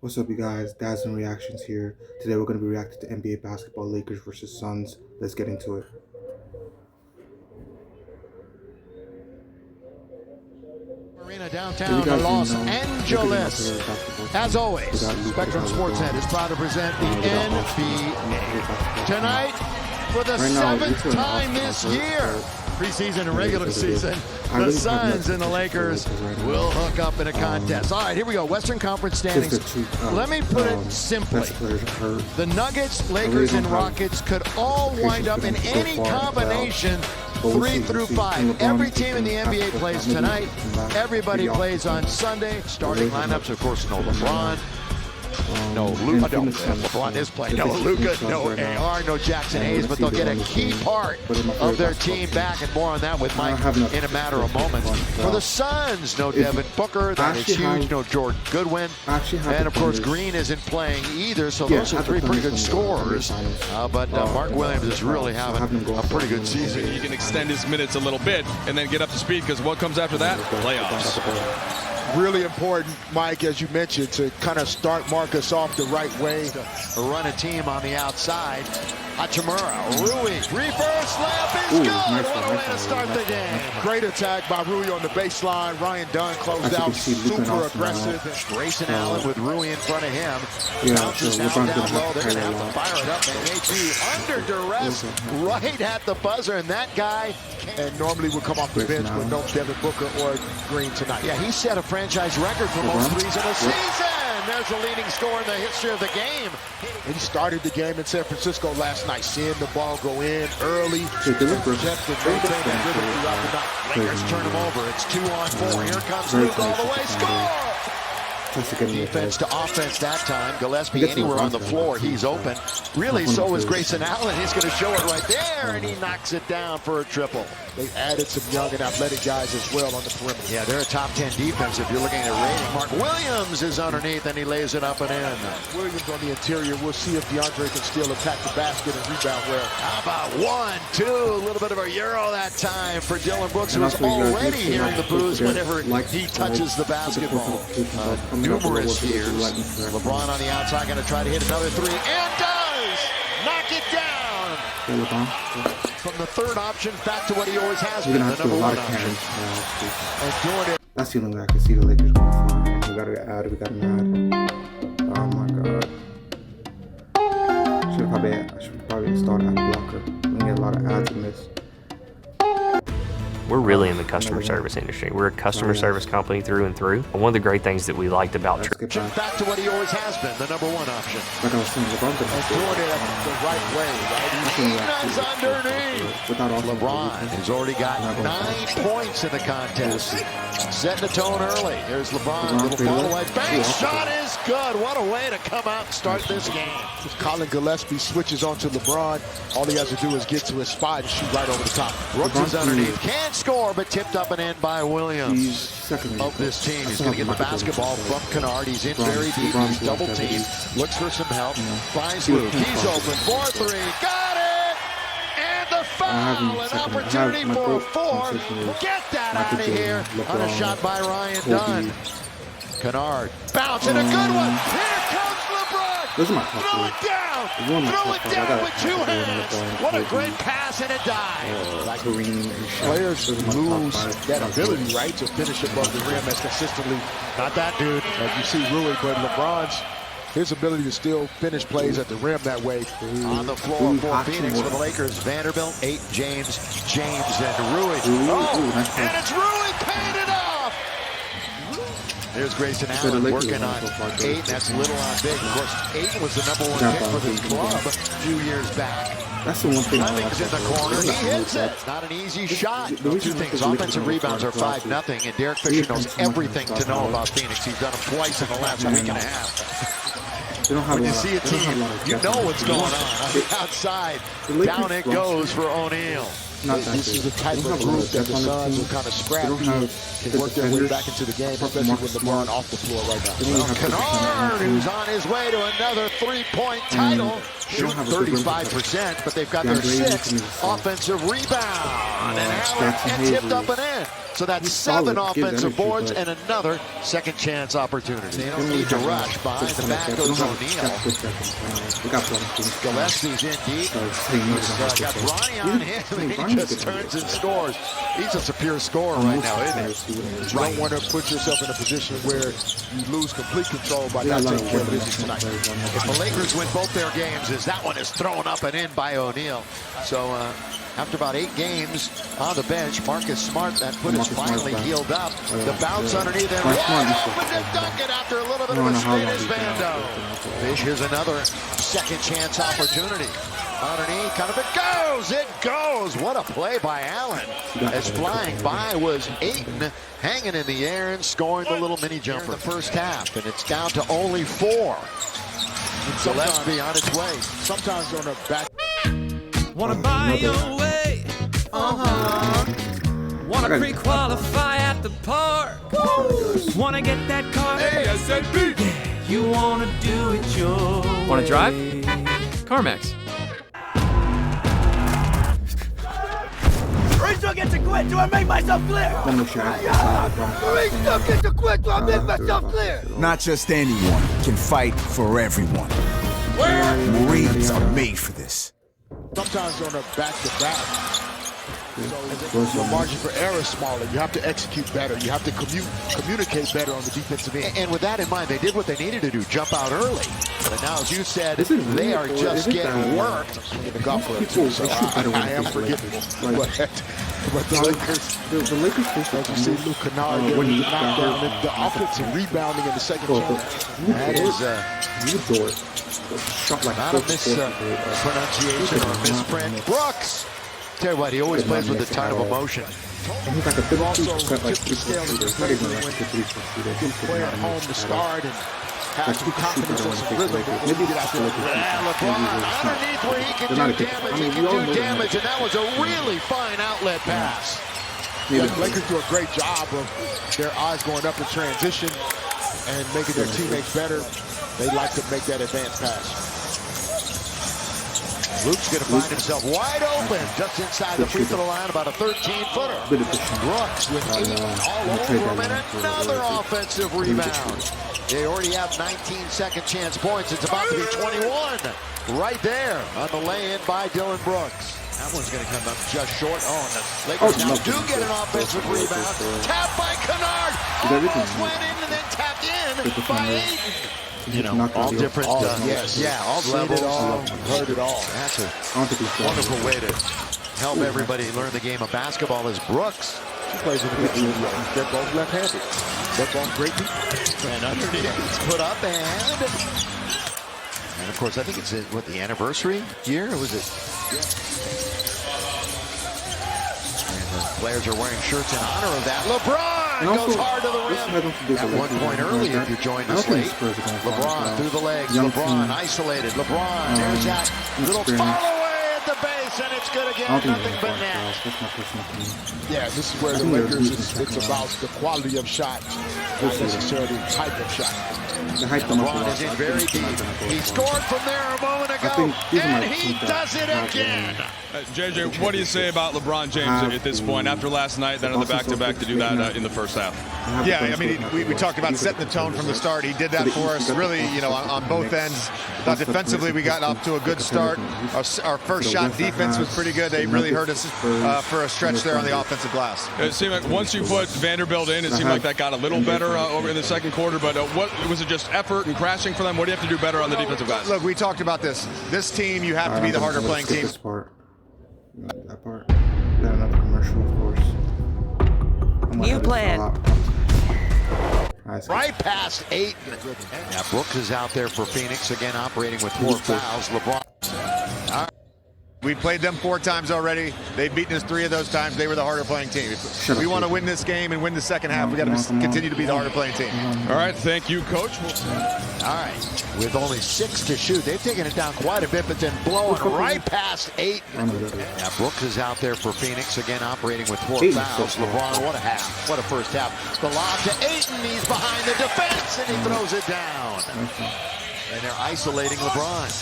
What's up, you guys? Dazzling reactions here. Today we're going to be reacting to NBA basketball, Lakers versus Suns. Let's get into it. Arena downtown Los Angeles. As always, Spectrum Sportsnet is proud to present the NBA. Tonight, for the seventh time this year, preseason and regular season, the Suns and the Lakers will hook up in a contest. All right, here we go. Western Conference standings. Let me put it simply. The Nuggets, Lakers, and Rockets could all wind up in any combination 3 through 5. Every team in the NBA plays tonight. Everybody plays on Sunday. Starting lineups, of course, no LeBron. No Luka, no, LeBron is playing. No Luka, no AR, no Jackson Hayes, but they'll get a key part of their team back, and more on that with Mike in a matter of moments. For the Suns, no Devin Booker, that is huge, no Jordan Goodwin, and of course Green isn't playing either, so those are three pretty good scorers. But Mark Williams is really having a pretty good season. He can extend his minutes a little bit and then get up to speed, because what comes after that? Playoffs. Really important, Mike, as you mentioned, to kind of start Marcus off the right way. Run a team on the outside. Hachimura, Rui, reverse layup is good. What a way to start the game. Great attack by Rui on the baseline. Ryan Dunn closed out, super aggressive. Grayson Allen with Rui in front of him. Yeah, Bounces now down low. They're going to have to fire it up. They may be under duress right at the buzzer, and that guy and normally would come off the bench with no Devin Booker or Green tonight. Yeah, he set a franchise record for most threes in the season. There's the leading scorer in the history of the game. And he started the game in San Francisco last night, seeing the ball go in early. Lakers turn him over. It's 2-on-4. Here comes Luke all the way. Score! Defense to offense that time. Gillespie anywhere on the floor. He's open. Really, so is Grayson Allen. He's going to show it right there, and he knocks it down for a triple. They added some young and athletic guys as well on the perimeter. Yeah, they're a top 10 defense if you're looking at rating. Mark Williams is underneath, and he lays it up and in. Williams on the interior. We'll see if DeAndre can still attack the basket and rebound well. How about 1, 2? A little bit of a Euro that time for Dylan Brooks, who was already hearing the boos whenever he touches the basketball. Numerous years. LeBron on the outside, going to try to hit another 3, and does! Knock it down! From the third option back to what he always has been, the number 1 option. And doing it. That's the only way I can see the Lakers going far. We gotta add. We got an add. Oh my god. I should probably start ad blocker. We get a lot of ads in this. We're really in the customer service industry. We're a customer service company through and through. One of the great things that we liked about back to what he always has been, the number 1 option. Like I was saying, LeBron doing it the right way. Underneath. LeBron has already got 9 points in the contest. Setting the tone early. Here's LeBron. Little ball away. Bank shot is good. What a way to come out and start this game. Colin Gillespie switches onto LeBron. All he has to do is get to his spot and shoot right over the top. Brooks is underneath. Can't score, but tipped up and in by Williams of this team. He's going to get the basketball from Kennard. He's in very deep. He's double teamed. Looks for some help. Finds Luke. He's open. 4-3. Got it! And the foul. An opportunity for a 4. Get that out of here on a shot by Ryan Dunn. Kennard. Bounce and a good one. Here comes LeBron. Throw it down. Throw it down with 2 hands. What a great pass and a dive. Players lose that ability, right, to finish above the rim as consistently. Not that dude. As you see Rui, but LeBron's his ability to still finish plays at the rim that way. On the floor for Phoenix for the Lakers, Vanderbilt, 8, James, and Rui. And it's Rui paying it off. There's Grayson Allen working on 8. That's little on big. Of course, 8 was the number 1 pick for the club a few years back. That's the one thing. Cummings in the corner. He hits it. Not an easy shot. 2 things. Offensive rebounds are 5-0, and Derek Fisher knows everything to know about Phoenix. He's done them twice in the last week and a half. When you see a team, you know what's going on the outside. Down it goes for O'Neal. This is the type of group that the Suns will kind of scrappy can work their way back into the game, especially with LeBron off the floor right now. Kennard, who's on his way to another 3-point title, shooting 35%, but they've got their 6th offensive rebound. And Allen tipped up and in. So that's 7 offensive boards and another second chance opportunity. They don't need to rush. Behind the back goes O'Neal. Gillespie's in deep. He's got Bronny on him. He just turns and scores. He's just a pure scorer right now, isn't he? You don't want to put yourself in a position where you lose complete control by not taking care of business tonight. If the Lakers win both their games, that one is thrown up and in by O'Neal. So after about 8 games on the bench, Marcus Smart, that foot is finally healed up. The bounce underneath and open to dunk it after a little bit of a spin is Vando. Fish, here's another second chance opportunity. Underneath, kind of it goes! It goes! What a play by Allen. As flying by was Ayton, hanging in the air and scoring the little mini jumper in the first half. And it's down to only 4. Gillespie on its way. Sometimes on the back. Wanna buy your way? Wanna pre-qualify at the park? Wanna get that car? ASNP! Yeah, you wanna do it your way. Wanna drive? CarMax. Still get to quit. Do I make myself clear? Still get to quit. Do I make myself clear? Not just anyone can fight for everyone. Marines are made for this. Sometimes on a back-to-back, so your margin for error is smaller. You have to execute better. You have to communicate better on the defensive end. And with that in mind, they did what they needed to do, jump out early. But now, as you said, they are just getting worked. In the golf club, too, so I am forgivable. But the Lakers, like you see, Luke Kennard getting knocked down. And the offensive rebounding in the second chance. That is not a mispronunciation or a misprint. Brooks! Tell you what, he always plays with a ton of emotion. And he's like a 52% like 3.3. Play at home to start and have some confidence and some rhythm. LeBron underneath where he can do damage. He can do damage, and that was a really fine outlet pass. The Lakers do a great job of their eyes going up in transition and making their teammates better. They like to make that advanced pass. Luke's going to find himself wide open just inside the free throw line, about a 13-footer. Brooks with 8 all over him and another offensive rebound. They already have 19 second chance points. It's about to be 21 right there on the lay-in by Dylan Brooks. That one's going to come up just short. Oh, and the Lakers now do get an offensive rebound. Tapped by Kennard. Almost went in and then tapped in by Ayton. You know, all different, all levels. Heard it all. That's a wonderful way to help everybody learn the game of basketball is Brooks. She plays with a good team. They're both left-handed. They're both great people. And underneath, it's put up and of course, I think it's what, the anniversary year, or was it? And the players are wearing shirts in honor of that. LeBron goes hard to the rim. At one point earlier, if you joined us late, LeBron through the legs. LeBron isolated. LeBron, there's that little follow away at the base, and it's good again. Nothing but net. Yeah, this is where the Lakers, it's about the quality of shot, not necessarily the type of shot. LeBron is in very deep. He scored from there a moment ago, and he does it again. JJ, what do you say about LeBron James at this point, after last night, then on the back-to-back to do that in the first half? Yeah, I mean, we talked about setting the tone from the start. He did that for us, really, you know, on both ends. Defensively, we got off to a good start. Our first shot defense was pretty good. They really hurt us for a stretch there on the offensive glass. It seemed like once you put Vanderbilt in, it seemed like that got a little better over in the second quarter. But what was it, just effort and crashing for them? What do you have to do better on the defensive glass? Look, we talked about this. This team, you have to be the harder playing team. That part. Then another commercial, of course. New plan. Right past Ayton. Now Brooks is out there for Phoenix again, operating with 4 fouls. LeBron. We played them 4 times already. They've beaten us 3 of those times. They were the harder playing team. If we want to win this game and win the second half, we got to continue to be the harder playing team. All right, thank you, Coach. All right, with only 6 to shoot, they've taken it down quite a bit, but then blowing right past Ayton. Now Brooks is out there for Phoenix again, operating with 4 fouls. LeBron, what a half, what a first half. The lob to Ayton, he's behind the defense, and he throws it down. And they're isolating LeBron.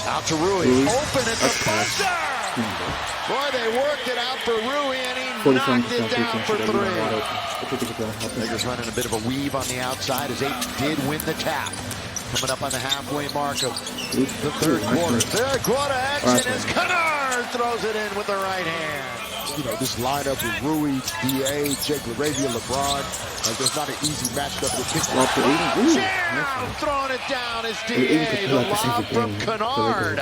Out to Rui, open at the buzzer! Boy, they worked it out for Rui, and he knocked it down for three. Lakers running a bit of a weave on the outside as Ayton did win the tap. Coming up on the halfway mark of the third quarter. Third quarter action as Kennard throws it in with the right hand. You know, this lineup with Rui, D.A., Jake LaRavia, LeBron, there's not an easy matchup to pick up. Throwing it down is D.A. The lob from Kennard.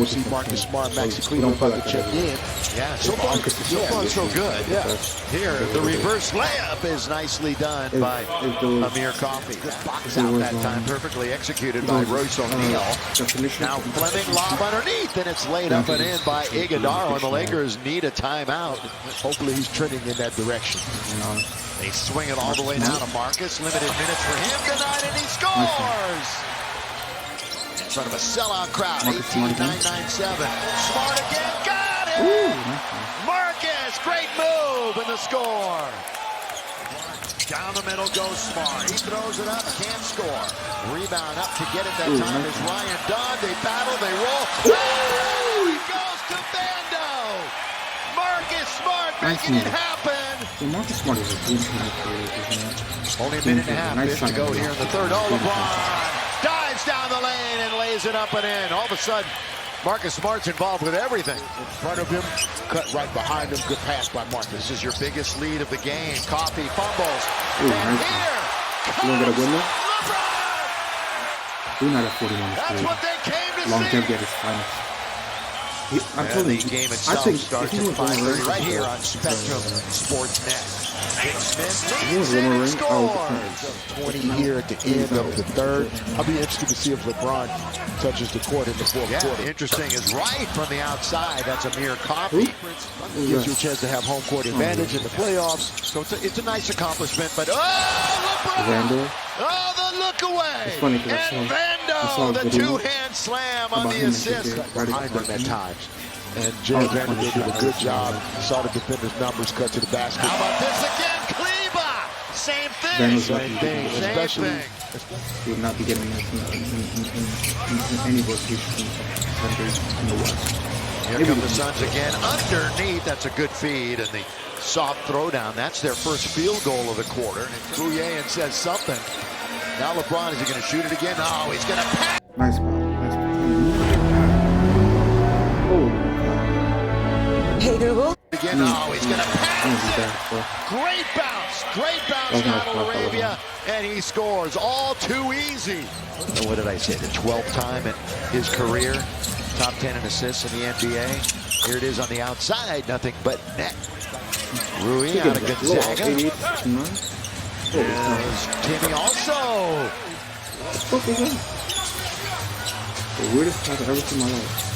See Marcus Smart, Maxi Cleveland about to check in. Yeah, so far so good. Yeah. Here, the reverse layup is nicely done by Amir Coffey. Box out that time, perfectly executed by Royce O'Neal. Now Fleming lob underneath, and it's laid up and in by Iguodala, and the Lakers need a timeout. Hopefully he's trending in that direction. They swing it all the way down to Marcus. Limited minutes for him tonight, and he scores! In front of a sellout crowd, 18,997. Smart again, got it! Marcus, great move, and the score. Down the middle goes Smart. He throws it up, can't score. Rebound up to get it that time is Ryan Dunn. They battle, they roll. Oh, it goes to Bando. Marcus Smart making it happen. Marcus Smart is a good player. Only a minute and a half to go here in the third. Oh, LeBron dives down the lane and lays it up and in. All of a sudden, Marcus Smart's involved with everything. In front of him, cut right behind him. Good pass by Marcus. This is your biggest lead of the game. Coffey fumbles. Ooh, and nice. here You want to get a winner? LeBron! We're not at 41. That's what they came to Longevity see. at his finest. I'm And telling the you, game I itself think starts at 5:30 right here on Spectrum Sportsnet. Smith leads it and scores. 20 here at the end of the third. I'll be interested to see if LeBron touches the court in the fourth quarter. Interesting is right from the outside. That's Amir Coffey. Gives you a chance to have home court advantage in the playoffs. So it's a nice accomplishment, but LeBron! Oh, the look away! And Vando, the two-hand slam on the assist. Behind him at times. And James Vanderbilt did a good job. Saw the defender's numbers cut to the basket. How about this again? Kleba! Same thing. Same thing. Especially. He would not be getting this in any rotation in the West. Here come the Suns again. Underneath, that's a good feed. And the soft throwdown, that's their first field goal of the quarter. And Bouye says something. Now LeBron, is he going to shoot it again? Oh, he's going to pass. Nice ball. Nice ball. Oh. Hey Google. Again, oh, he's going to pass it. Great bounce. Great bounce down to LaRavia. And he scores. All too easy. And what did I say? The 12th time in his career. Top 10 in assists in the NBA. Here it is on the outside. Nothing but net. Rui out of Gonzaga. Timmy also. What the fuck? The weirdest pass I've ever seen in my life.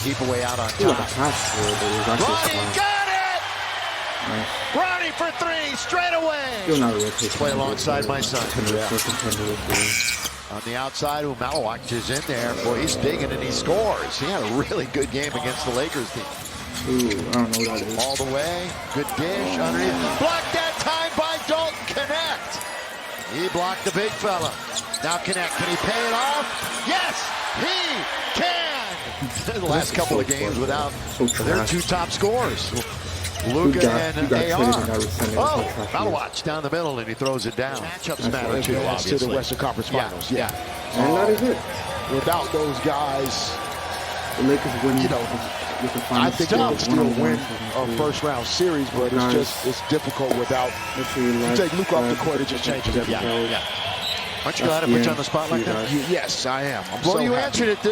Keep away out on Ooh, top. Ronnie got it! Nice. Ronnie for three, straight away. Still not a rotation. Play alongside my son. On the outside, Malawak is in there. Boy, he's digging and he scores. He had a really good game against the Lakers team. Ooh, I don't know what that is. All the way, good dish underneath. Blocked that time by Dalton Connect. He blocked the big fella. Now Connect, can he pay it off? Yes, he can. The last couple of games without their two top scorers, Luka and AR. Oh, Malawak down the middle and he throws it down. Matchups matter too, obviously. To the Western Conference Finals, yeah. And that is it. Without those guys, the Lakers win. You know, I think they can still win a first-round series, but it's difficult without. You take Luka off the court, it just changes everything. Yeah. Aren't you glad I put you on the spot like that? Yes, I am. Well, you answered it